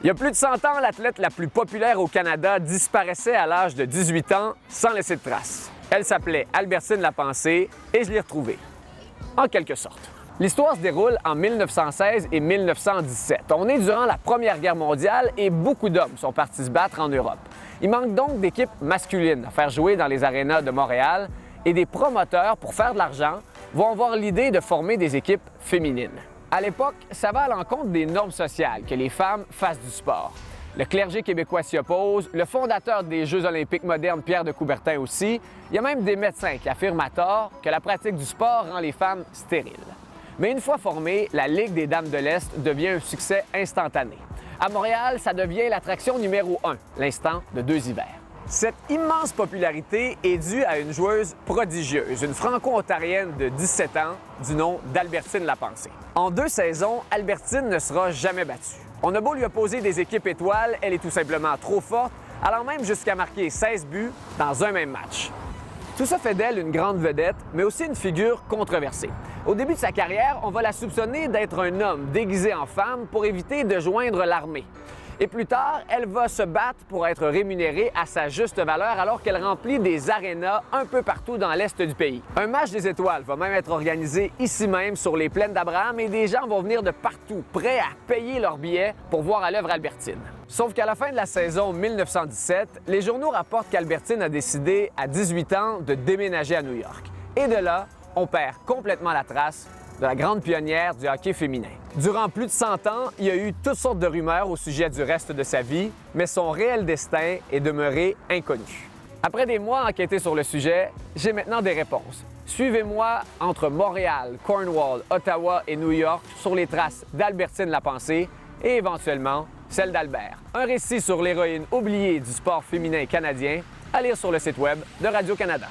Il y a plus de 100 ans, l'athlète la plus populaire au Canada disparaissait à l'âge de 18 ans sans laisser de traces. Elle s'appelait Albertine Lapensée et je l'ai retrouvée, en quelque sorte. L'histoire se déroule en 1916 et 1917. On est durant la Première Guerre mondiale et beaucoup d'hommes sont partis se battre en Europe. Il manque donc d'équipes masculines à faire jouer dans les arénas de Montréal et des promoteurs, pour faire de l'argent, vont avoir l'idée de former des équipes féminines. À l'époque, ça va à l'encontre des normes sociales que les femmes fassent du sport. Le clergé québécois s'y oppose, le fondateur des Jeux olympiques modernes, Pierre de Coubertin aussi. Il y a même des médecins qui affirment à tort que la pratique du sport rend les femmes stériles. Mais une fois formée, la Ligue des Dames de l'Est devient un succès instantané. À Montréal, ça devient l'attraction numéro 1, l'instant de 2 hivers. Cette immense popularité est due à une joueuse prodigieuse, une franco-ontarienne de 17 ans du nom d'Albertine Lapensée. En 2 saisons, Albertine ne sera jamais battue. On a beau lui opposer des équipes étoiles, elle est tout simplement trop forte, allant même jusqu'à marquer 16 buts dans un même match. Tout ça fait d'elle une grande vedette, mais aussi une figure controversée. Au début de sa carrière, on va la soupçonner d'être un homme déguisé en femme pour éviter de joindre l'armée. Et plus tard, elle va se battre pour être rémunérée à sa juste valeur alors qu'elle remplit des arénas un peu partout dans l'est du pays. Un match des étoiles va même être organisé ici même sur les plaines d'Abraham et des gens vont venir de partout, prêts à payer leur billet pour voir à l'œuvre Albertine. Sauf qu'à la fin de la saison 1917, les journaux rapportent qu'Albertine a décidé à 18 ans de déménager à New York. Et de là, on perd complètement la trace de la grande pionnière du hockey féminin. Durant plus de 100 ans, il y a eu toutes sortes de rumeurs au sujet du reste de sa vie, mais son réel destin est demeuré inconnu. Après des mois à enquêter sur le sujet, j'ai maintenant des réponses. Suivez-moi entre Montréal, Cornwall, Ottawa et New York sur les traces d'Albertine Lapensée et éventuellement celle d'Albert. Un récit sur l'héroïne oubliée du sport féminin canadien à lire sur le site web de Radio-Canada.